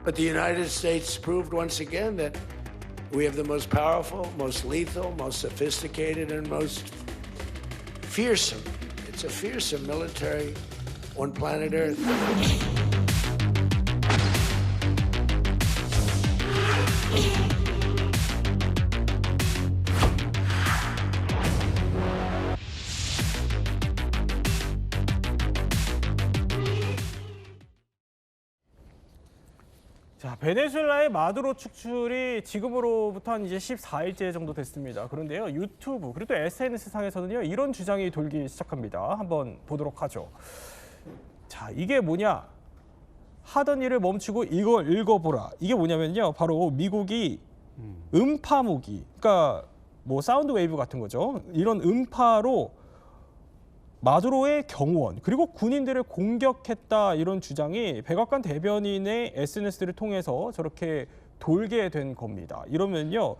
But the United States proved once again that we have the most powerful, most lethal, most sophisticated, and most fearsome. It's a fearsome military on planet Earth. 자, 베네수엘라의 마두로 축출이 지금으로부터 한 이제 14일째 정도 됐습니다. 그런데요, 유튜브 그리고 또 SNS상에서는요, 이런 주장이 돌기 시작합니다. 한번 보도록 하죠. 자, 이게 뭐냐? 하던 일을 멈추고 이걸 읽어보라. 이게 뭐냐면요, 바로 미국이 음파 무기, 그러니까 뭐 사운드 웨이브 같은 거죠. 이런 음파로 마두로의 경호원 그리고 군인들을 공격했다, 이런 주장이 백악관 대변인의 SNS를 통해서 저렇게 돌게 된 겁니다. 이러면요,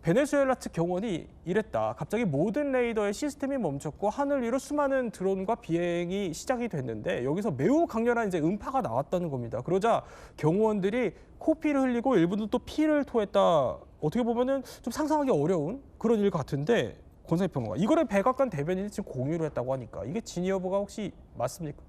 베네수엘라 측 경호원이 이랬다. 갑자기 모든 레이더의 시스템이 멈췄고 하늘 위로 수많은 드론과 비행이 시작이 됐는데 여기서 매우 강렬한 이제 음파가 나왔다는 겁니다. 그러자 경호원들이 코피를 흘리고 일부는 또 피를 토했다. 어떻게 보면은 좀 상상하기 어려운 그런 일 같은데, 권상희 평론가, 이거를 백악관 대변인이 지금 공유를 했다고 하니까 이게 진위 여부가 혹시 맞습니까?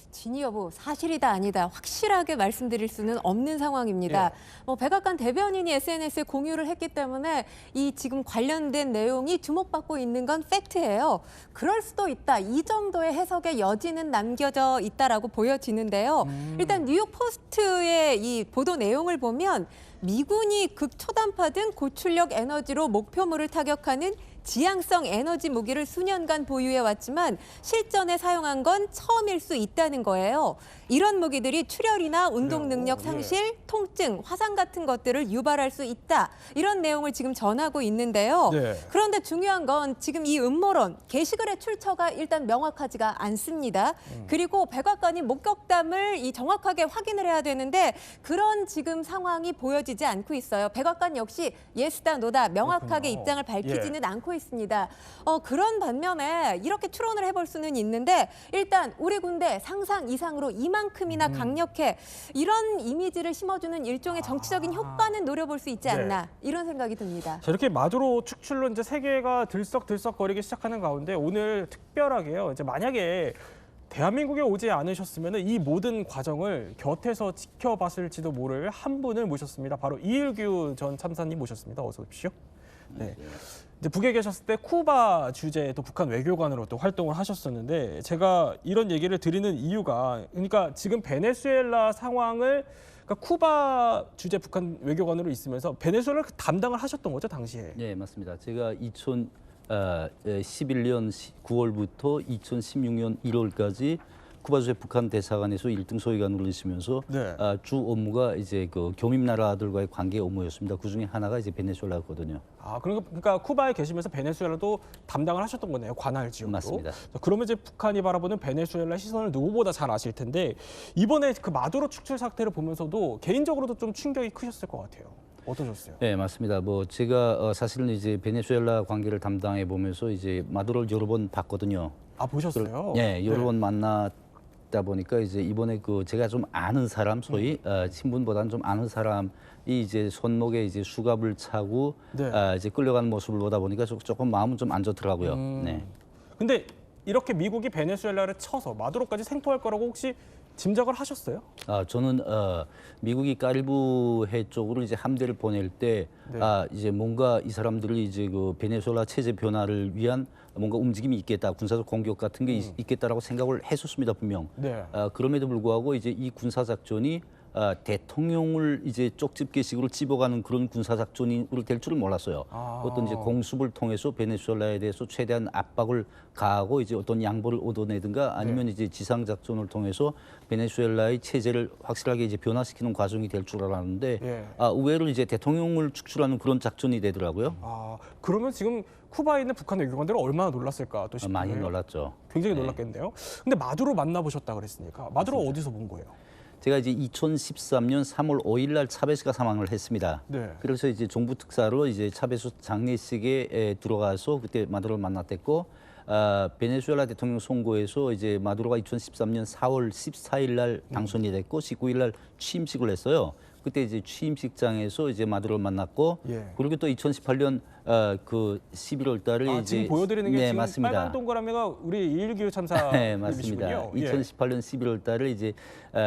진위 여부, 사실이다 아니다 확실하게 말씀드릴 수는 없는 상황입니다. 백악관 대변인이 SNS에 공유를 했기 때문에 이 지금 관련된 내용이 주목받고 있는 건 팩트예요. 그럴 수도 있다, 이 정도의 해석의 여지는 남겨져 있다라고 보여지는데요. 일단 뉴욕 포스트의 이 보도 내용을 보면 미군이 극초단파 등 고출력 에너지로 목표물을 타격하는 지향성 에너지 무기를 수년간 보유해왔지만 실전에 사용한 건 처음일 수 있다는 거예요. 이런 무기들이 출혈이나 운동 능력 상실, 통증, 화상 같은 것들을 유발할 수 있다. 이런 내용을 지금 전하고 있는데요. 그런데 중요한 건 지금 이 음모론, 게시글의 출처가 일단 명확하지가 않습니다. 그리고 백악관이 목격담을 정확하게 확인을 해야 되는데 그런 지금 상황이 보여지지 않고 있어요. 백악관 역시 예스다 노다 명확하게 입장을 밝히지는 않고 있습니다. 그런 반면에 이렇게 추론을 해볼 수는 있는데, 일단 우리 군대 상상 이상으로 이만큼이나 강력해, 이런 이미지를 심어주는 일종의 정치적인 효과는 노려볼 수 있지 않나, 이런 생각이 듭니다. 자, 이렇게 마두로 축출로 이제 세계가 들썩들썩거리기 시작하는 가운데 오늘 특별하게요, 이제 만약에 대한민국에 오지 않으셨으면 이 모든 과정을 곁에서 지켜봤을지도 모를 한 분을 모셨습니다. 바로 이일규 전 참사님 모셨습니다. 어서 오십시오. 네. 이제 북에 계셨을 때 쿠바 주재 또 북한 외교관으로 또 활동을 하셨었는데, 제가 이런 얘기를 드리는 이유가, 그러니까 지금 베네수엘라 상황을, 그러니까 쿠바 주재 북한 외교관으로 있으면서 베네수엘라를 담당을 하셨던 거죠, 당시에? 네, 맞습니다. 제가 2011년 9월부터 2016년 1월까지 쿠바 주재 북한 대사관에서 1등 소위관으로 있으면서 주 업무가 이제 그 교민 나라들과의 관계 업무였습니다. 그 중에 하나가 이제 베네수엘라거든요. 아, 그러니까 쿠바에 계시면서 베네수엘라도 담당을 하셨던 거네요, 관할 지역으로. 맞습니다. 그러면 이제 북한이 바라보는 베네수엘라 시선을 누구보다 잘 아실 텐데, 이번에 그 마두로 축출 사태를 보면서도 개인적으로도 좀 충격이 크셨을 것 같아요. 어떠셨어요? 네, 맞습니다. 뭐 제가 사실은 이제 베네수엘라 관계를 담당해 보면서 이제 마두로를 여러 번 봤거든요. 아, 보셨어요? 네, 여러 번 만났다 보니까 이제 이번에 그 제가 좀 아는 사람, 소위 친분보다는 좀 아는 사람이 이제 손목에 이제 수갑을 차고 이제 끌려가는 모습을 보다 보니까 조금 마음은 좀 안 좋더라고요. 네. 근데 이렇게 미국이 베네수엘라를 쳐서 마두로까지 생포할 거라고 혹시 짐작을 하셨어요? 저는 미국이 카리브해 쪽으로 이제 함대를 보낼 때 이제 뭔가 이 사람들이 이제 그 베네수엘라 체제 변화를 위한 뭔가 움직임이 있겠다, 군사적 공격 같은 게 있겠다라고 생각을 했었습니다, 분명. 그럼에도 불구하고 이제 이 군사 작전이 대통령을 이제 쪽집게식으로 찝어가는 그런 군사 작전이 될 줄은 몰랐어요. 어떤 이제 공습을 통해서 베네수엘라에 대해서 최대한 압박을 가하고 이제 어떤 양보를 얻어내든가 아니면 이제 지상 작전을 통해서 베네수엘라의 체제를 확실하게 이제 변화시키는 과정이 될 줄 알았는데 의외로 이제 대통령을 축출하는 그런 작전이 되더라고요. 그러면 지금 쿠바에 있는 북한 외교관들은 얼마나 놀랐을까 또 싶어요. 많이 놀랐죠. 굉장히 놀랐겠네요. 근데 마두로 만나보셨다 그랬으니까 마두로 어디서 본 거예요? 제가 이제 2013년 3월 5일 날 차베스가 사망을 했습니다. 그래서 이제 정부 특사로 이제 차베스 장례식에 들어가서 그때 마두로를 만났댔고, 베네수엘라 대통령 선거에서 이제 마두로가 2013년 4월 14일 날 당선이 됐고 19일 날 취임식을 했어요. 그때 이제 취임식장에서 이제 마두로를 만났고 예. 그리고 또 2018년 그 11월 달에 이제 지금 보여드리는 게 네, 지금 맞습니다. 빨간 동그라미가 우리 2.19 참사 네, 맞습니다. 이미지군요. 2018년 11월 달에 이제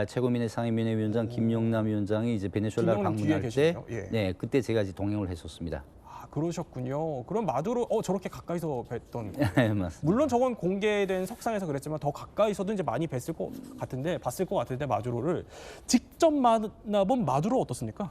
최고민의 상임위원장 김용남 위원장이 이제 베네수엘라 김용남 뒤에 방문할 때 계시네요. 예. 네, 그때 제가 이제 동행을 했었습니다. 아, 그러셨군요. 그럼 마두로 저렇게 가까이서 뵀던 거예요. 네, 맞습니다. 물론 저건 공개된 석상에서 그랬지만 더 가까이서도 이제 많이 봤을 것 같은데 마두로를 직접 만나본 마두로 어떻습니까?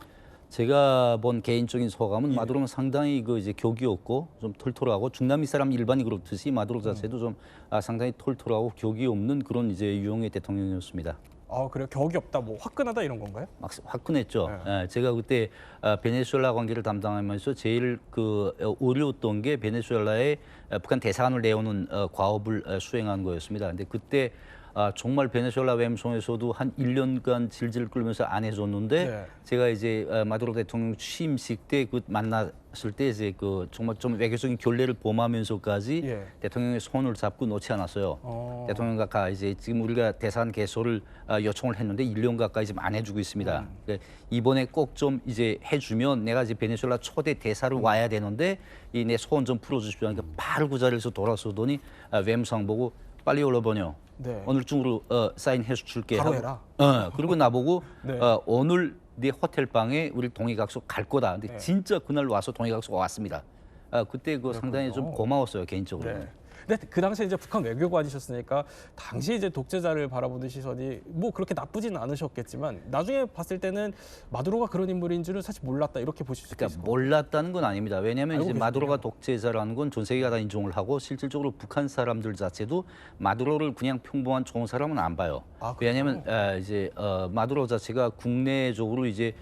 제가 본 개인적인 소감은 마두로는 상당히 그 이제 격이 없고 좀 털털하고 중남미 사람 일반이 그렇듯이 마두로 자체도 좀 상당히 털털하고 격이 없는 그런 이제 유형의 대통령이었습니다. 아, 그래요? 격이 없다, 뭐 화끈하다 이런 건가요? 막 화끈했죠. 네. 예, 제가 그때 베네수엘라 관계를 담당하면서 제일 그 어려웠던 게 베네수엘라에 북한 대사관을 내오는 과업을 수행한 거였습니다. 근데 그때 정말 베네수엘라 외무성에서도 한 1년간 질질 끌면서 안 해줬는데 네. 제가 이제 마두로 대통령 취임식 때 그 만났을 때 이제 그 정말 좀 외교적인 결례를 범하면서까지 예. 대통령의 손을 잡고 놓지 않았어요. 대통령과 이제 지금 우리가 대사관 개소를 요청을 했는데 1년 가까이 지금 안 해주고 있습니다. 그러니까 이번에 꼭 좀 이제 해주면 내가 이제 베네수엘라 초대 대사를 와야 되는데 이 내 소원 좀 풀어주십시오. 그러니까 바로 그 자리에서 돌아서더니 외무상 보고 빨리 올라보뇨. 네. 오늘 중으로 사인해서 줄게. 바로 하고. 해라. 그리고 나보고 네. 오늘 네 호텔 방에 우리 동의각서 갈 거다. 근데 네. 진짜 그날 와서 동의각서가 왔습니다. 그때 그 상당히 좀 고마웠어요 개인적으로. 네. 근데 그 당시에 이제 북한 외교관이셨으니까 당시 이제 독재자를 바라보는 시선이 뭐 그렇게 나쁘지는 않으셨겠지만 나중에 봤을 때는 마두로가 그런 인물인 줄은 사실 몰랐다 이렇게 보실 수 그러니까 있을 것 몰랐다는 건 아닙니다. 왜냐하면 이제 알고 마두로가 독재자라는 건 전 세계가 다 인정을 하고 실질적으로 북한 사람들 자체도 마두로를 그냥 평범한 좋은 사람은 안 봐요. 아, 그래요? 왜냐하면 이제 마두로 자체가 국내적으로 이제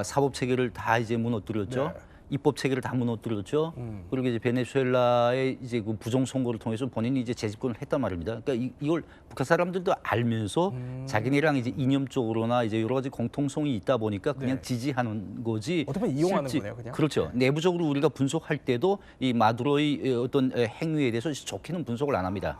사법 체계를 다 이제 무너뜨렸죠. 네. 입법 체계를 다 무너뜨렸죠. 그리고 이제 베네수엘라의 이제 그 부정 선거를 통해서 본인이 이제 재집권을 했단 말입니다. 그러니까 이걸 북한 사람들도 알면서 자기네랑 이제 이념적으로나 이제 여러 가지 공통성이 있다 보니까 그냥 네. 지지하는 거지. 어떻게 보면 이용하는 거네요, 그냥. 그렇죠. 내부적으로 우리가 분석할 때도 이 마두로의 어떤 행위에 대해서 좋게는 분석을 안 합니다.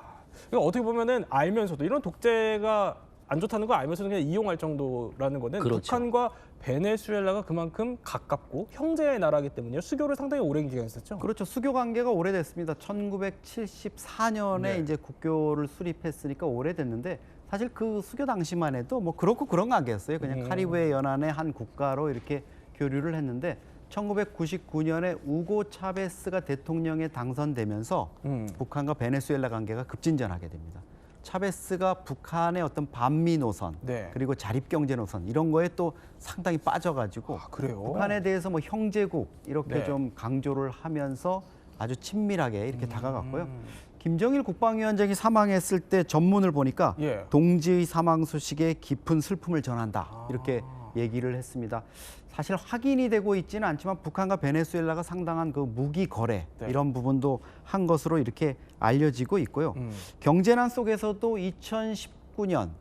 그러니까 어떻게 보면은 알면서도 이런 독재가 안 좋다는 거 알면서도 그냥 이용할 정도라는 거는 그렇죠. 북한과 베네수엘라가 그만큼 가깝고 형제의 나라이기 때문에 수교를 상당히 오랜 기간 했었죠. 그렇죠. 수교 관계가 오래됐습니다. 1974년에 네. 이제 국교를 수립했으니까 오래됐는데 사실 그 수교 당시만 해도 뭐 그렇고 그런 관계였어요. 그냥 카리브해 연안의 한 국가로 이렇게 교류를 했는데 1999년에 우고 차베스가 대통령에 당선되면서 북한과 베네수엘라 관계가 급진전하게 됩니다. 차베스가 북한의 어떤 반미 노선 네. 그리고 자립경제 노선 이런 거에 또 상당히 빠져가지고 그래요? 북한에 대해서 뭐 형제국 이렇게 네. 좀 강조를 하면서 아주 친밀하게 이렇게 다가갔고요. 김정일 국방위원장이 사망했을 때 전문을 보니까 예. 동지의 사망 소식에 깊은 슬픔을 전한다 이렇게 얘기를 했습니다. 사실 확인이 되고 있지는 않지만 북한과 베네수엘라가 상당한 그 무기 거래 네. 이런 부분도 한 것으로 이렇게 알려지고 있고요. 경제난 속에서도 2019년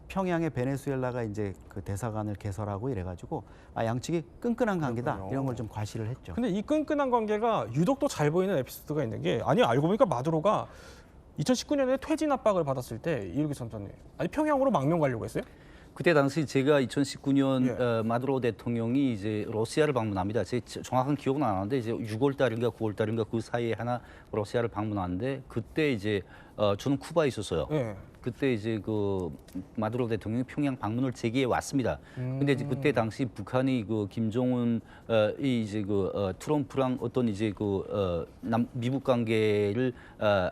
평양에 베네수엘라가 이제 그 대사관을 개설하고 이래가지고 양측이 끈끈한 관계다 그렇군요. 이런 걸 좀 과시를 했죠. 근데 이 끈끈한 관계가 유독 또 잘 보이는 에피소드가 있는 게 알고 보니까 마두로가 2019년에 퇴진 압박을 받았을 때 이일기 참사님 평양으로 망명 가려고 했어요? 그때 당시 제가 2019년 예. 마두로 대통령이 이제 러시아를 방문합니다. 제 정확한 기억은 안 나는데 이제 6월 달인가 9월 달인가 그 사이에 하나 러시아를 방문하는데 그때 이제 저는 쿠바에 있었어요. 예. 그때 이제 그 마두로 대통령이 평양 방문을 재개해 왔습니다. 근데 이제 그때 당시 북한이 그 김정은이 이제 그 트럼프랑 어떤 이제 그 미북 관계를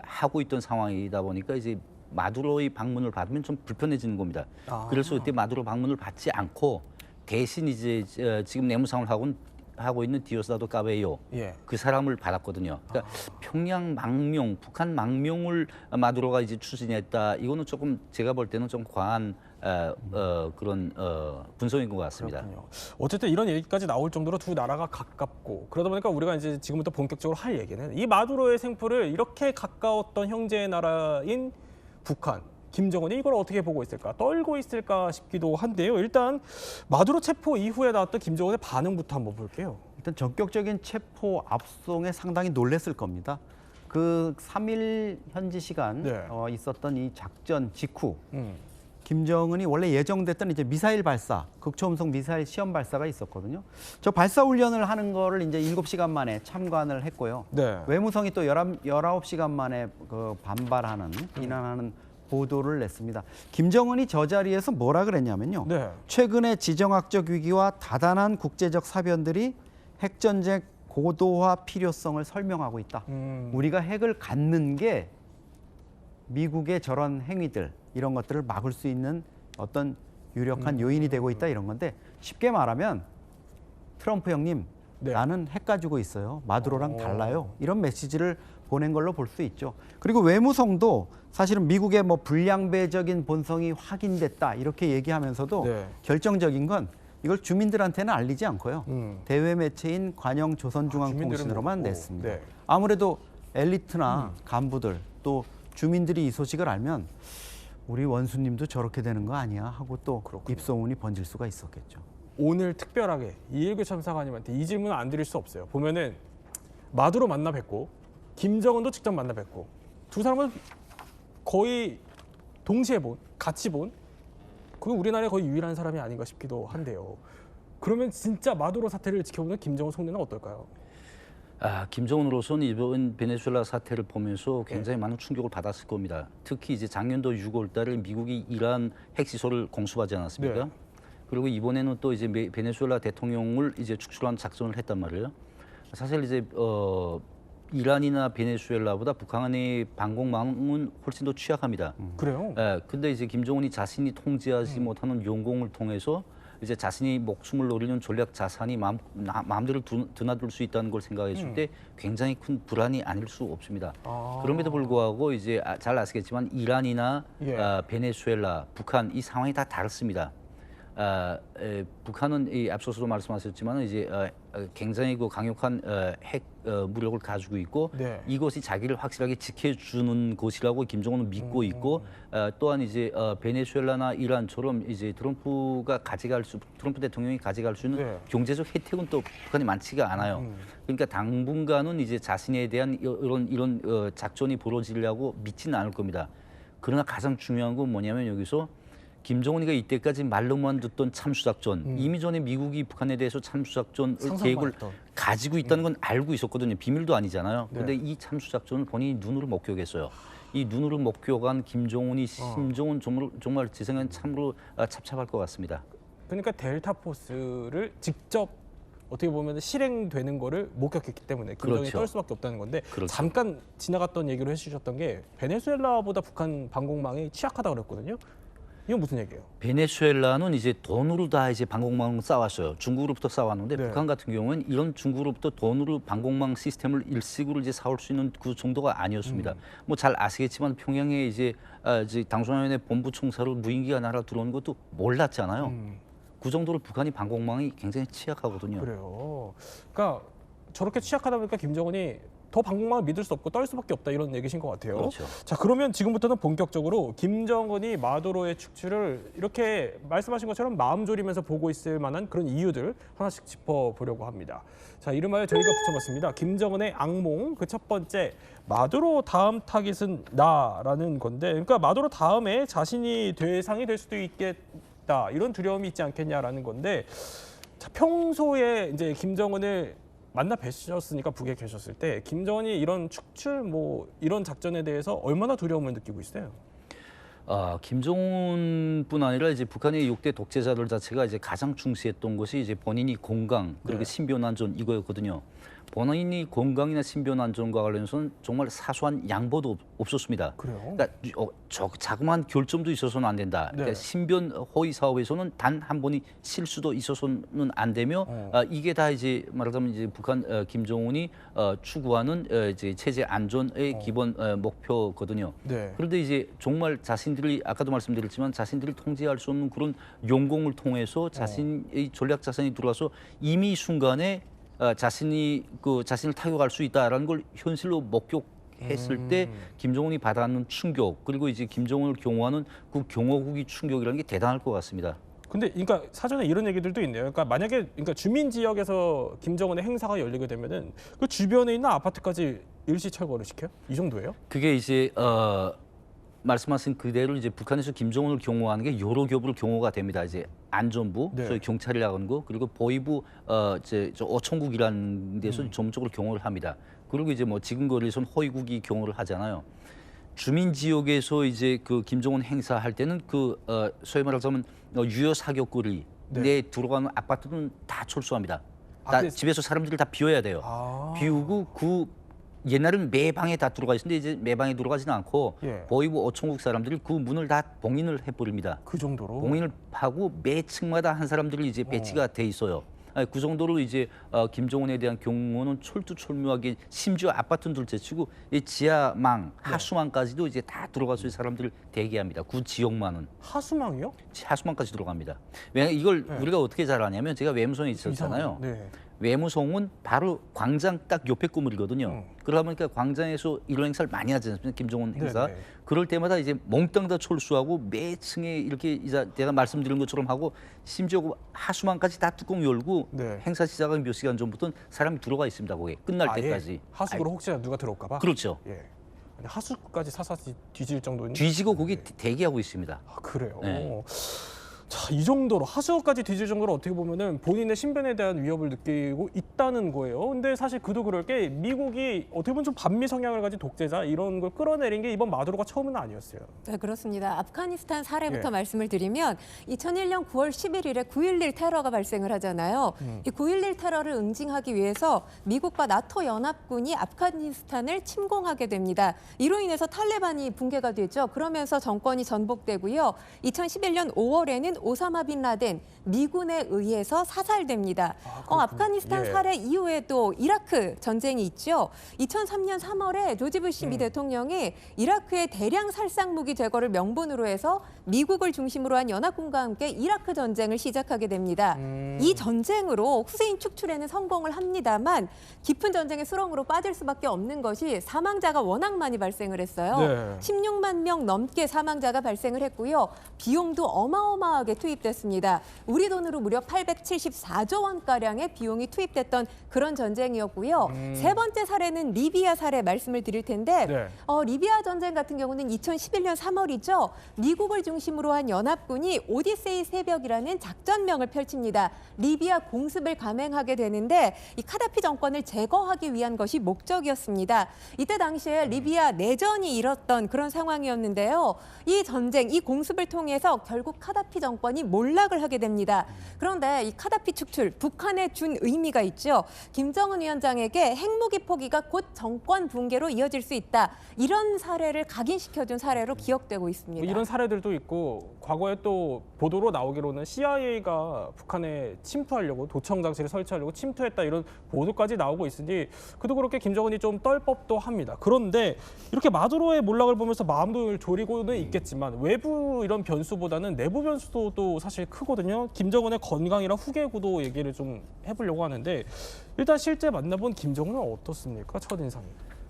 하고 있던 상황이다 보니까 이제 마두로의 방문을 받으면 좀 불편해지는 겁니다. 그래서 그때 마두로 방문을 받지 않고 대신 이제 지금 내무상을 하고 있는 디오사도 까베요 예. 그 사람을 받았거든요. 그러니까 평양 망명, 북한 망명을 마두로가 이제 추진했다. 이거는 조금 제가 볼 때는 좀 과한 그런 분석인 것 같습니다. 그렇군요. 어쨌든 이런 얘기까지 나올 정도로 두 나라가 가깝고 그러다 보니까 우리가 이제 지금부터 본격적으로 할 얘기는 이 마두로의 생포를 이렇게 가까웠던 형제의 나라인 북한, 김정은이 이걸 어떻게 보고 있을까, 떨고 있을까 싶기도 한데요. 일단 마두로 체포 이후에 나왔던 김정은의 반응부터 한번 볼게요. 일단 전격적인 체포 압송에 상당히 놀랐을 겁니다. 그 3일 현지 시간 네. 있었던 이 작전 직후 김정은이 원래 예정됐던 이제 미사일 발사, 극초음속 미사일 시험 발사가 있었거든요. 저 발사 훈련을 하는 거를 이제 7시간 만에 참관을 했고요. 네. 외무성이 또 19시간 만에 그 반발하는, 비난하는 보도를 냈습니다. 김정은이 저 자리에서 뭐라 그랬냐면요. 네. 최근의 지정학적 위기와 다단한 국제적 사변들이 핵전쟁 고도화 필요성을 설명하고 있다. 우리가 핵을 갖는 게 미국의 저런 행위들, 이런 것들을 막을 수 있는 어떤 유력한 요인이 되고 있다, 이런 건데, 쉽게 말하면 트럼프 형님, 네. 나는 핵 가지고 있어요. 마두로랑 달라요. 이런 메시지를 보낸 걸로 볼 수 있죠. 그리고 외무성도 사실은 미국의 뭐 불량배적인 본성이 확인됐다, 이렇게 얘기하면서도 네. 결정적인 건 이걸 주민들한테는 알리지 않고요. 대외 매체인 관영 조선중앙통신으로만 주민들은 냈습니다. 네. 아무래도 엘리트나 간부들 또 주민들이 이 소식을 알면 우리 원수님도 저렇게 되는 거 아니야 하고 또 그렇군요. 입소문이 번질 수가 있었겠죠. 오늘 특별하게 이일교 참사관님한테 이 질문은 안 드릴 수 없어요. 보면은 마두로 만나 뵙고 김정은도 직접 만나 뵙고 두 사람은 거의 동시에 본, 같이 본, 그게 우리나라의 거의 유일한 사람이 아닌가 싶기도 한데요. 그러면 진짜 마두로 사태를 지켜보는 김정은 속내는 어떨까요? 김정은으로서는 이번 베네수엘라 사태를 보면서 굉장히 많은 충격을 받았을 겁니다. 특히 이제 작년도 6월달에 미국이 이란 핵시설을 공습하지 않았습니까? 네. 그리고 이번에는 또 이제 베네수엘라 대통령을 이제 축출한 작전을 했단 말이에요. 사실 이제 이란이나 베네수엘라보다 북한의 방공망은 훨씬 더 취약합니다. 그래요? 근데 이제 김정은이 자신이 통제하지 못하는 용공을 통해서 이제 자신이 목숨을 노리는 전략 자산이 마음대로 드나들 수 있다는 걸 생각했을 때 굉장히 큰 불안이 아닐 수 없습니다. 그럼에도 불구하고 이제 잘 아시겠지만 이란이나 예. 베네수엘라, 북한 이 상황이 다 다릅니다. 북한은 앞서서도 말씀하셨지만 이제 굉장히 그 강력한 핵 무력을 가지고 있고 네. 이것이 자기를 확실하게 지켜주는 것이라고 김정은은 믿고 있고 또한 이제 베네수엘라나 이란처럼 이제 트럼프 대통령이 가져갈 수 있는 네. 경제적 혜택은 또 북한이 많지가 않아요. 그러니까 당분간은 이제 자신에 대한 이런 작전이 벌어지려고 믿지는 않을 겁니다. 그러나 가장 중요한 건 뭐냐면 여기서 김정은이가 이때까지 말로만 듣던 참수작전, 이미 전에 미국이 북한에 대해서 참수작전 계획을 했던. 가지고 있다는 건 알고 있었거든요. 비밀도 아니잖아요. 네. 근데 이 참수작전을 본인이 눈으로 목격했어요. 이 눈으로 목격한 김정은이 심정은 정말 제 생각엔 참으로 찹찹할 것 같습니다. 그러니까 델타 포스를 직접 어떻게 보면 실행되는 거를 목격했기 때문에 김정은이 그렇죠. 떨 수밖에 없다는 건데 그렇죠. 잠깐 지나갔던 얘기로 해주셨던 게 베네수엘라보다 북한 방공망이 취약하다고 그랬거든요. 이건 무슨 얘기예요? 베네수엘라는 이제 돈으로 다 이제 방공망을 쌓았어요. 중국으로부터 쌓았는데 네. 북한 같은 경우는 이런 중국으로부터 돈으로 방공망 시스템을 일식으로 이제 사올 수 있는 그 정도가 아니었습니다. 뭐 잘 아시겠지만 평양에 이제 당송연의 본부 총사로 무인기가 날아 들어오는 것도 몰랐잖아요. 그 정도로 북한이 방공망이 굉장히 취약하거든요. 그래요. 그러니까 저렇게 취약하다 보니까 김정은이 더 방공망을 믿을 수 없고 떨 수밖에 없다 이런 얘기신 것 같아요. 그렇죠. 자, 그러면 지금부터는 본격적으로 김정은이 마두로의 축출을 이렇게 말씀하신 것처럼 마음 졸이면서 보고 있을 만한 그런 이유들 하나씩 짚어보려고 합니다. 자, 이름하여 저희가 붙여봤습니다. 김정은의 악몽 그 첫 번째 마두로 다음 타깃은 나라는 건데, 그러니까 마두로 다음에 자신이 대상이 될 수도 있겠다 이런 두려움이 있지 않겠냐라는 건데, 자, 평소에 이제 김정은을 만나 뵈셨으니까 북에 계셨을 때 김정은이 이런 축출 뭐 이런 작전에 대해서 얼마나 두려움을 느끼고 있어요? 김정은뿐 아니라 이제 북한의 6대 독재자들 자체가 이제 가장 중시했던 것이 이제 본인이 건강 그리고 네. 신변 안전 이거였거든요. 본인이 건강이나 신변 안전과 관련해서는 정말 사소한 양보도 없었습니다. 그래요? 그러니까 자그마한 결점도 있어서는 안 된다. 네. 그러니까 신변 허위 사업에서는 단 한 번이 실수도 있어서는 안 되며 이게 다 이제 말하자면 이제 북한 김정은이 추구하는 이제 체제 안전의 기본 목표거든요. 네. 그런데 이제 정말 자신들이 아까도 말씀드렸지만 자신들이 통제할 수 없는 그런 용공을 통해서 자신의 전략 자산이 들어와서 이미 순간에 자신이 자신을 타격할 수 있다라는 걸 현실로 목격했을 때 김정은이 받아는 충격 그리고 이제 김정은을 경호하는 그 경호국의 충격이라는 게 대단할 것 같습니다. 근데 그러니까 사전에 이런 얘기들도 있네요. 그러니까 만약에 주민 지역에서 김정은의 행사가 열리게 되면은 그 주변에 있는 아파트까지 일시 철거를 시켜요? 이 정도예요? 그게 이제 말씀하신 그대로 이제 북한에서 김정은을 경호하는 게 여러 교부를 경호가 됩니다. 이제 안전부, 네. 저희 경찰이라고 하는 거, 그리고 보위부, 이제 저 어청국이라는 데서 전문적으로 경호를 합니다. 그리고 이제 뭐 지금거리에서는 허위국이 경호를 하잖아요. 주민 지역에서 이제 그 김정은 행사할 때는 그 소위 말하자면 유효 사격거리 내 들어가는 아파트는 다 철수합니다. 다 근데- 집에서 사람들이 다 비워야 돼요. 아. 비우고 그 옛날에는 매 방에 다 들어가 있었는데 이제 매 방에 들어가지는 않고 예. 보위부 어청국 사람들이 그 문을 다 봉인을 해버립니다. 그 정도로. 봉인을 하고 매 층마다 한 사람들이 이제 배치가 돼 있어요. 아니, 그 정도로 이제 김정은에 대한 경호는 철두철미하게 심지어 아파트는 둘째치고 이 지하망, 하수망까지도 이제 다 들어갈 수 있는 사람들을 대기합니다. 그 지역만은 하수망이요? 하수망까지 들어갑니다. 왜냐 이걸 우리가 어떻게 잘 아냐면 제가 외무성에 있었잖아요. 이상하네. 네. 외무성은 바로 광장 딱 옆에 건물이거든요. 그러다 보니까 광장에서 이런 행사를 많이 하지 않습니까? 김정은 행사. 네네. 그럴 때마다 이제 몽땅 다 철수하고 매 층에 이렇게 이제 내가 말씀드린 것처럼 하고 심지어 그 하수망까지 다 뚜껑 열고 네. 행사 시작하기 몇 시간 전부터는 사람이 들어가 있습니다. 거기에 끝날 아예 때까지. 하수구로 혹시나 누가 들어올까 봐. 그렇죠. 예. 아니, 하수구까지 사사시 뒤질 정도는. 뒤지고 거기 대기하고 있습니다. 아, 그래요. 네. 자, 이 정도로 하수구까지 뒤질 정도로 어떻게 보면은 본인의 신변에 대한 위협을 느끼고 있다는 거예요. 근데 사실 그도 그럴 게 미국이 어떻게 보면 좀 반미 성향을 가진 독재자 이런 걸 끌어내린 게 이번 마두로가 처음은 아니었어요. 네, 그렇습니다. 아프가니스탄 사례부터 예. 말씀을 드리면 2001년 9월 11일에 9.11 테러가 발생을 하잖아요. 이 9.11 테러를 응징하기 위해서 미국과 나토 연합군이 아프가니스탄을 침공하게 됩니다. 이로 인해서 탈레반이 붕괴가 되죠. 그러면서 정권이 전복되고요. 2011년 5월에는 오사마 빈 라덴 미군에 의해서 사살됩니다. 아프가니스탄 예. 사례 이후에도 이라크 전쟁이 있죠. 2003년 3월에 조지 부시 미 대통령이 이라크의 대량 살상 무기 제거를 명분으로 해서 미국을 중심으로 한 연합군과 함께 이라크 전쟁을 시작하게 됩니다. 이 전쟁으로 후세인 축출에는 성공을 합니다만 깊은 전쟁의 수렁으로 빠질 수밖에 없는 것이 사망자가 워낙 많이 발생을 했어요. 네. 16만 명 넘게 사망자가 발생을 했고요. 비용도 어마어마하게 투입됐습니다. 우리 돈으로 무려 874조 원가량의 비용이 투입됐던 그런 전쟁이었고요. 세 번째 사례는 리비아 사례 말씀을 드릴 텐데 네. 리비아 전쟁 같은 경우는 2011년 3월이죠. 미국을 중심으로 한 연합군이 오디세이 새벽이라는 작전명을 펼칩니다. 리비아 공습을 감행하게 되는데 이 카다피 정권을 제거하기 위한 것이 목적이었습니다. 이때 당시에 리비아 내전이 일었던 그런 상황이었는데요. 이 전쟁, 이 공습을 통해서 결국 카다피 정권이 몰락을 하게 됩니다. 그런데 이 카다피 축출, 북한에 준 의미가 있죠. 김정은 위원장에게 핵무기 포기가 곧 정권 붕괴로 이어질 수 있다. 이런 사례를 각인시켜준 사례로 기억되고 있습니다. 뭐 이런 사례들도 있고 과거에 또 보도로 나오기로는 CIA가 북한에 침투하려고 도청 장치를 설치하려고 침투했다 이런 보도까지 나오고 있으니 그도 그렇게 김정은이 좀 떨 법도 합니다. 그런데 이렇게 마두로의 몰락을 보면서 마음을 졸이고는 있겠지만 외부 이런 변수보다는 내부 변수도 사실 크거든요. 김정은의 건강이랑 후계 구도 얘기를 좀 해보려고 하는데 일단 실제 만나본 김정은은 어떻습니까? 첫인상이.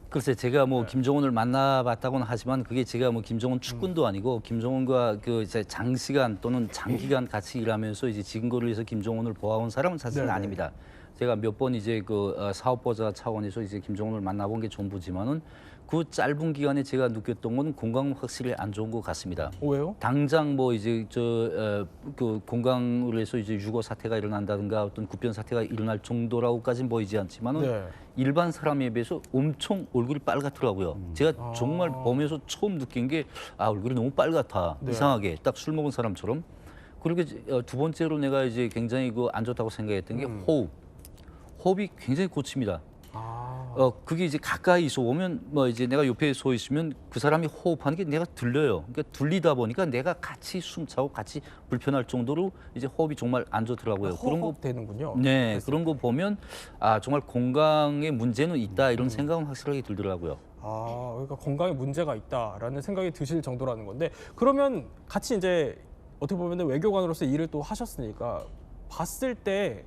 글쎄 제가 뭐 김정은을 만나봤다고는 하지만 그게 제가 뭐 김정은 축군도 아니고 김정은과 그 이제 장시간 또는 장기간 같이 일하면서 이제 지금거리에서 김정은을 보아온 사람은 사실은 네네. 아닙니다. 제가 몇 번 이제 그 사업보좌 차원에서 이제 김정은을 만나본 게 전부지만은 그 짧은 기간에 제가 느꼈던 건 건강은 확실히 안 좋은 것 같습니다. 왜요? 당장 뭐 이제 그 건강으로 해서 이제 유고 사태가 일어난다든가 어떤 구변 사태가 일어날 정도라고까지는 보이지 않지만은 네. 일반 사람에 비해서 엄청 얼굴이 빨갛더라고요. 제가 정말 보면서 처음 느낀 게 얼굴이 너무 빨갛다. 네. 이상하게 딱 술 먹은 사람처럼. 그리고 이제 두 번째로 내가 이제 굉장히 그 안 좋다고 생각했던 게 호흡이 굉장히 고칩니다. 그게 이제 가까이 있어 오면 뭐 이제 내가 옆에 서 있으면 그 사람이 호흡하는 게 내가 들려요. 그러니까 들리다 보니까 내가 같이 숨차고 같이 불편할 정도로 이제 호흡이 정말 안 좋더라고요. 그런 거 되는군요. 네, 그런 거 보면 정말 건강에 문제는 있다 이런 생각은 확실하게 들더라고요. 그러니까 건강에 문제가 있다라는 생각이 드실 정도라는 건데 그러면 같이 이제 어떻게 보면 외교관으로서 일을 또 하셨으니까 봤을 때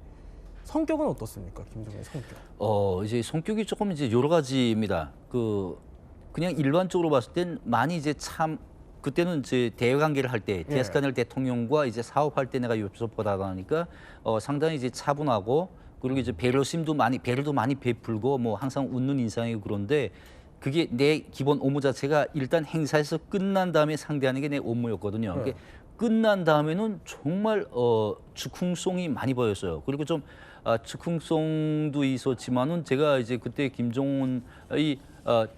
성격은 어떻습니까, 김정은의 성격? 이제 성격이 조금 이제 여러 가지입니다. 그냥 일반적으로 봤을 땐 많이 이제 참 그때는 이제 대외 관계를 할 때 디아스카넬 대통령과 이제 사업할 때 내가 옆에서 보다 보니까 상당히 이제 차분하고 그리고 이제 배려도 많이 베풀고 뭐 항상 웃는 인상이고 그런데 그게 내 기본 업무 자체가 일단 행사에서 끝난 다음에 상대하는 게 내 업무였거든요. 네. 그게 끝난 다음에는 정말 즉흥성이 많이 보였어요. 그리고 좀 즉흥성도 있었지만은 제가 이제 그때 김정은의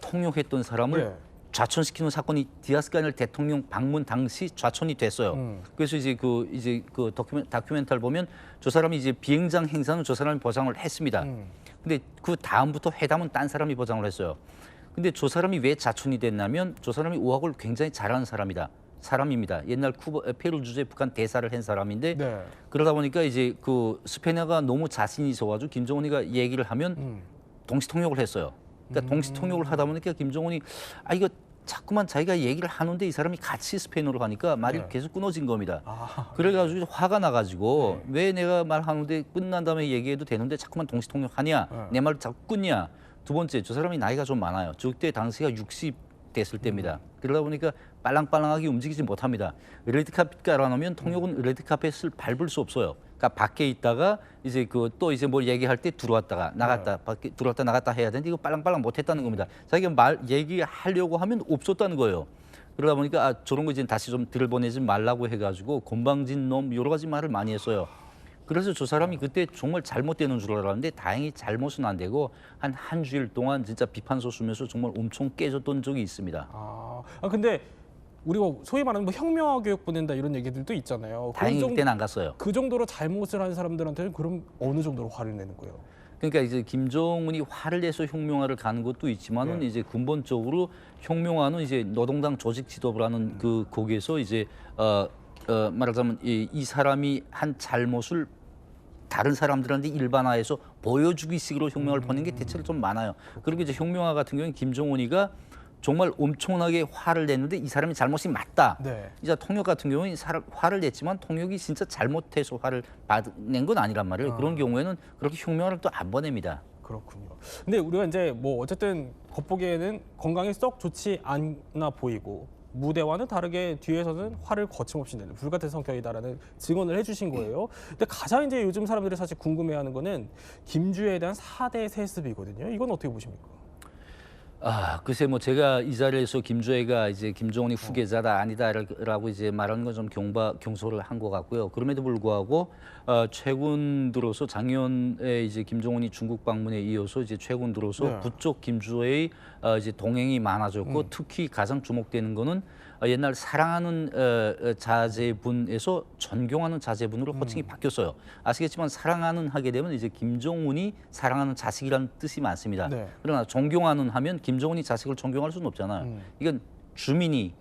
통역했던 사람을 네. 좌천시키는 사건이 디아스-카넬 대통령 방문 당시 좌천이 됐어요. 그래서 이제 그 다큐멘터리를 보면 저 사람이 이제 비행장 행사는 저 사람이 보장을 했습니다. 근데 그 다음부터 회담은 딴 사람이 보장을 했어요. 근데 저 사람이 왜 좌천이 됐냐면 저 사람이 우학을 굉장히 잘하는 사람입니다. 옛날 페루 주재 북한 대사를 한 사람인데 네. 그러다 보니까 이제 그 스페인어가 너무 자신이 있어가지고 김정은이가 얘기를 하면 동시 통역을 했어요. 그러니까 동시 통역을 하다 보니까 김정은이 이거 자꾸만 자기가 얘기를 하는데 이 사람이 같이 스페인어로 하니까 말이 계속 끊어진 겁니다. 그래가지고 화가 나가지고 왜 내가 말하는데 끝난 다음에 얘기해도 되는데 자꾸만 동시 통역하냐, 내 말을 자꾸 끊냐. 두 번째, 저 사람이 나이가 좀 많아요. 그때 당시가 60 됐을 때입니다. 그러다 보니까 빨랑빨랑하게 움직이지 못합니다. 레드카펫 깔아놓으면 통역은 레드카펫을 밟을 수 없어요. 그러니까 밖에 있다가 이제 또 이제 뭘 얘기할 때 들어왔다가 나갔다 밖에 들어왔다 나갔다 해야 되는데 이거 빨랑빨랑 못했다는 겁니다. 자기가 얘기하려고 하면 없었다는 거예요. 그러다 보니까 저런 거 이제 다시 좀 들여보내지 말라고 해가지고 건방진 놈 여러 가지 말을 많이 했어요. 그래서 저 사람이 그때 정말 잘못되는 줄 알았는데 다행히 잘못은 안 되고 한 주일 동안 진짜 비판서 쓰면서 정말 엄청 깨졌던 적이 있습니다. 근데 우리가 소위 말하는 뭐 혁명화 교육 보낸다 이런 얘기들도 있잖아요. 다행히 그때는 안 갔어요. 그 정도로 잘못을 한 사람들한테는 그럼 어느 정도로 화를 내는 거예요? 그러니까 이제 김정은이 화를 내서 혁명화를 가는 것도 있지만은 이제 근본적으로 혁명화는 이제 노동당 조직 지도부를 하는 그 거기에서 이제 말하자면 이 사람이 한 잘못을 다른 사람들한테 일반화해서 보여주기식으로 혁명을 보는 게 대체로 좀 많아요. 그리고 이제 혁명화 같은 경우는 김정은이가 정말 엄청나게 화를 냈는데 이 사람이 잘못이 맞다. 네. 이제 통역 같은 경우는 화를 냈지만 통역이 진짜 잘못해서 화를 낸 건 아니란 말이에요. 그런 경우에는 그렇게 혁명을 또 안 보냅니다. 그렇군요. 근데 우리가 이제 뭐 어쨌든 겉보기에는 건강이 썩 좋지 않아 보이고 무대와는 다르게 뒤에서는 화를 거침없이 내는 불같은 성격이다라는 증언을 해주신 거예요. 근데 가장 이제 요즘 사람들이 사실 궁금해하는 거는 김주에 대한 4대 세습이거든요. 이건 어떻게 보십니까? 글쎄 뭐 제가 이 자리에서 김주애가 이제 김정은이 후계자다 아니다라고 이제 말하는 건 좀 경솔을 한 것 같고요. 그럼에도 불구하고 최근 들어서 작년에 이제 김정은이 중국 방문에 이어서 이제 최근 들어서 부쩍 김주애의 이제 동행이 많아졌고 특히 가장 주목되는 거는 옛날 사랑하는 자제분에서 존경하는 자제분으로 호칭이 바뀌었어요. 아시겠지만 사랑하는 하게 되면 이제 김정은이 사랑하는 자식이라는 뜻이 많습니다. 네. 그러나 존경하는 하면 김정은이 자식을 존경할 수는 없잖아요. 이건 주민이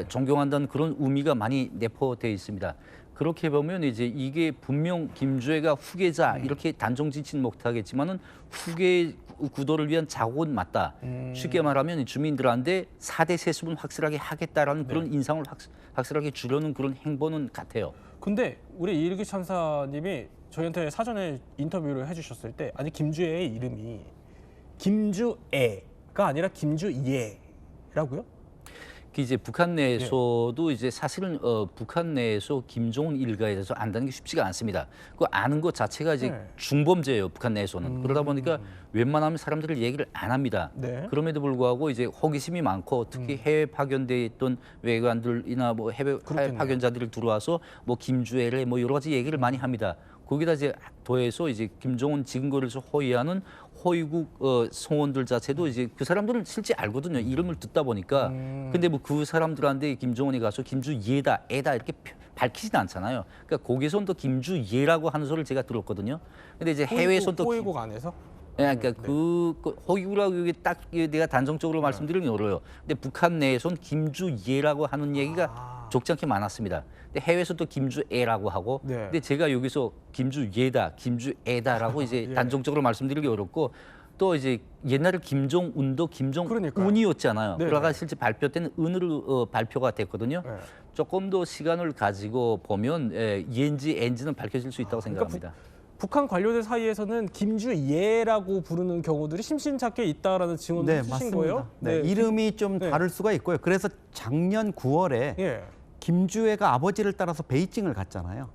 존경한다는 그런 의미가 많이 내포되어 있습니다. 그렇게 보면 이제 이게 분명 김주애가 후계자 이렇게 단정짓지는 못하겠지만은 후계 구도를 위한 자국은 맞다. 쉽게 말하면 주민들한테 4대 세습은 확실하게 하겠다라는 그런 인상을 확실하게 주려는 그런 행보는 같아요. 근데 우리 이일기 천사님이 저희한테 사전에 인터뷰를 해주셨을 때 아니 김주애의 이름이 김주애가 아니라 김주예라고요? 그 이제 북한 내에서도 이제 사실은 북한 내에서 김정은 일가에 대해서 안다는 게 쉽지가 않습니다. 그 아는 것 자체가 이제 중범죄예요. 북한 내에서는. 그러다 보니까 웬만하면 사람들을 얘기를 안 합니다. 네. 그럼에도 불구하고 이제 호기심이 많고 특히 해외 파견돼 있던 외관들이나 뭐 해외 파견자들이 들어와서 뭐 김주애를 뭐 여러 가지 얘기를 많이 합니다. 거기다 이제 더해서 이제 김정은 지금거리에서 호위하는 호위국 성원들 자체도 이제 그 사람들은 실제 알거든요. 이름을 듣다 보니까. 근데 뭐 그 사람들한테 김정은이 가서 김주예다, 애다 이렇게 밝히지는 않잖아요. 그러니까 거기선 또 김주예라고 하는 소리를 제가 들었거든요. 근데 이제 해외에선 또 호위국 안에서? 그러니까 그 호위국이라고 이게 딱 내가 단정적으로 말씀드리긴 어려워요. 근데 북한 내에선 김주예라고 하는 얘기가 적지 않게 많았습니다. 근데 해외에서 또 김주애라고 하고, 근데 제가 여기서 김주예다, 김주애다라고 이제 단정적으로 말씀드리기 어렵고, 또 이제 옛날에 김정운도 김정은이었잖아요. 그러다가 실제 발표 때는 은으로 발표가 됐거든요. 조금 더 시간을 가지고 보면 ENG, NG는 밝혀질 수 있다고 생각합니다. 북한 관료들 사이에서는 김주예라고 부르는 경우들이 심심찮게 있다라는 증언을 해주신 맞습니다. 거예요? 네, 이름이 좀 다를 수가 있고요. 그래서 작년 9월에 김주애가 아버지를 따라서 베이징을 갔잖아요.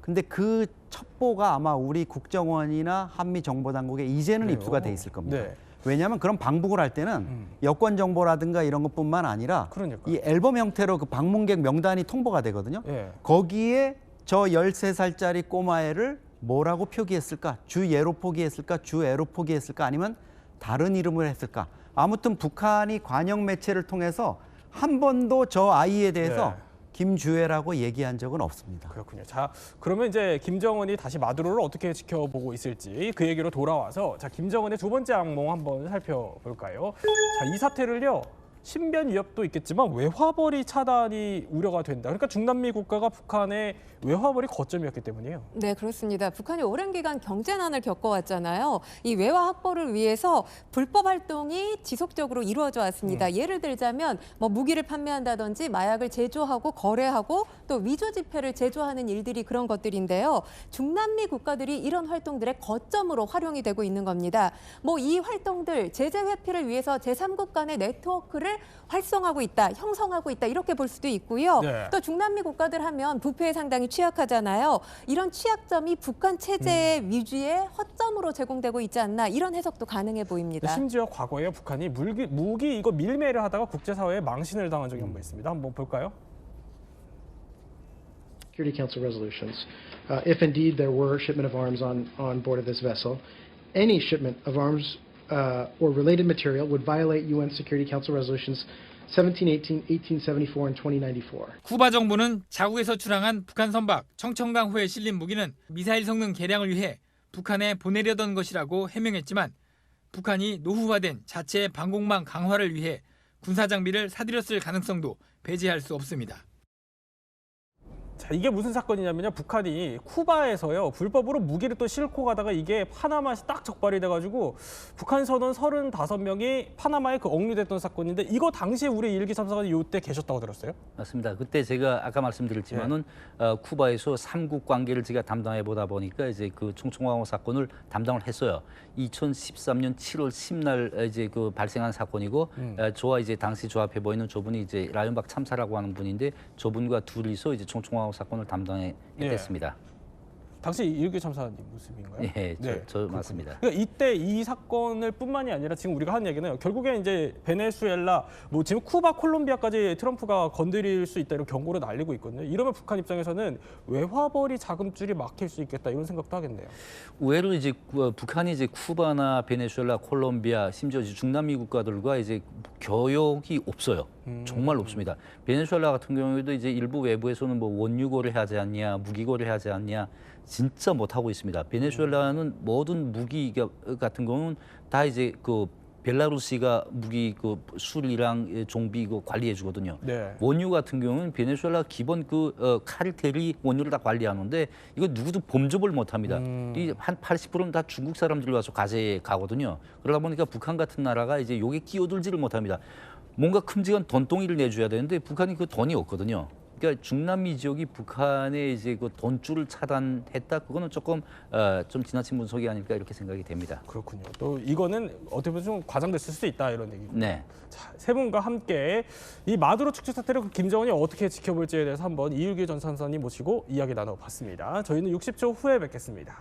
근데 그 첩보가 아마 우리 국정원이나 한미 정보당국에 이제는 입수가 돼 있을 겁니다. 왜냐하면 그런 방북을 할 때는 여권 정보라든가 이런 것뿐만 아니라 그러니까요. 이 앨범 형태로 그 방문객 명단이 통보가 되거든요. 예. 거기에 저 13살짜리 꼬마애를 뭐라고 표기했을까? 주예로 표기했을까? 주애로 표기했을까? 아니면 다른 이름을 했을까? 아무튼 북한이 관영 매체를 통해서 한 번도 저 아이에 대해서 네. 김주애라고 얘기한 적은 없습니다. 그렇군요. 자, 그러면 이제 김정은이 다시 마두로를 어떻게 지켜보고 있을지 그 얘기로 돌아와서 자, 김정은의 두 번째 악몽 한번 살펴볼까요? 자, 이 사태를요. 신변 위협도 있겠지만 외화벌이 차단이 우려가 된다. 그러니까 중남미 국가가 북한의 외화벌이 거점이었기 때문이에요. 네, 그렇습니다. 북한이 오랜 기간 경제난을 겪어왔잖아요. 이 외화 확보를 위해서 불법 활동이 지속적으로 이루어져 왔습니다. 예를 들자면 뭐 무기를 판매한다든지 마약을 제조하고 거래하고 또 위조 지폐를 제조하는 일들이 그런 것들인데요. 중남미 국가들이 이런 활동들의 거점으로 활용이 되고 있는 겁니다. 뭐 이 활동들 제재 회피를 위해서 제3국 간의 네트워크를 활성화하고 있다, 형성하고 있다 이렇게 볼 수도 있고요. 네. 또 중남미 국가들 하면 부패에 상당히 취약하잖아요. 이런 취약점이 북한 체제의 위주의 허점으로 제공되고 있지 않나 이런 해석도 가능해 보입니다. 심지어 과거에 북한이 무기 이거 밀매를 하다가 국제사회에 망신을 당한 적이 한번 있습니다. 한번 볼까요? Security Council resolutions. If indeed there were shipment of arms on board of this vessel, any shipment of arms or related material would violate UN Security Council resolutions 1718, 1874, and 2094. 쿠바 정부는 자국에서 출항한 북한 선박 청천강호에 실린 무기는 미사일 성능 개량을 위해 북한에 보내려던 것이라고 해명했지만 북한이 노후화된 자체 방공망 강화를 위해 군사 장비를 사들였을 가능성도 배제할 수 없습니다. 자, 이게 무슨 사건이냐면요. 북한이 쿠바에서요. 불법으로 무기를 또 싣고 가다가 이게 파나마에서 딱 적발이 돼가지고 북한 선원 35명이 파나마에 그 억류됐던 사건인데 이거 당시에 우리 일기 참사관이 이때 계셨다고 들었어요? 맞습니다. 그때 제가 아까 말씀드렸지만은 쿠바에서 삼국 관계를 제가 담당해 보다 보니까 이제 그 총총왕호 사건을 담당을 했어요. 2013년 7월 10날 이제 그 발생한 사건이고 저와 이제 당시 조합해 보이는 저분이 이제 라이언박 참사라고 하는 분인데 저분과 둘이서 이제 총총왕호 사건을 담당했습니다. 당시 일기 참사님 모습인가요? 예, 저 맞습니다. 그러니까 이때 이 사건을 뿐만이 아니라 지금 우리가 하는 얘기는 결국에 이제 베네수엘라, 뭐 지금 쿠바, 콜롬비아까지 트럼프가 건드릴 수 있다 이런 경고를 날리고 있거든요. 이러면 북한 입장에서는 외화벌이 자금줄이 막힐 수 있겠다 이런 생각도 하겠네요. 의외로 이제 북한이 이제 쿠바나 베네수엘라, 콜롬비아, 심지어 이제 중남미 국가들과 이제 교역이 없어요. 정말 없습니다. 베네수엘라 같은 경우에도 이제 일부 외부에서는 뭐 원유고를 하지 않냐, 무기고를 하지 않냐. 진짜 못하고 있습니다. 베네수엘라는 모든 무기 같은 경우는 다 이제 그 벨라루시가 무기 그 수리랑 종비 그 관리해 주거든요. 네. 원유 같은 경우는 베네수엘라 기본 그 카르텔이 원유를 다 관리하는데 이거 누구도 범접을 못합니다. 이 한 80%는 다 중국 사람들이 와서 가져에 가거든요. 그러다 보니까 북한 같은 나라가 이제 여기에 끼어들지를 못합니다. 뭔가 큼직한 돈덩이를 내줘야 되는데 북한이 그 돈이 없거든요. 그러니까 중남미 지역이 북한의 이제 그 돈줄을 차단했다. 그거는 조금 좀 지나친 분석이 아닐까 이렇게 생각이 됩니다. 그렇군요. 또 이거는 어떻게 보면 좀 과장됐을 수 있다 이런 얘기죠. 네. 자, 세 분과 함께 이 마두로 축출 사태를 김정은이 어떻게 지켜볼지에 대해서 한번 이율기 전 선사님 모시고 이야기 나눠봤습니다. 저희는 60초 후에 뵙겠습니다.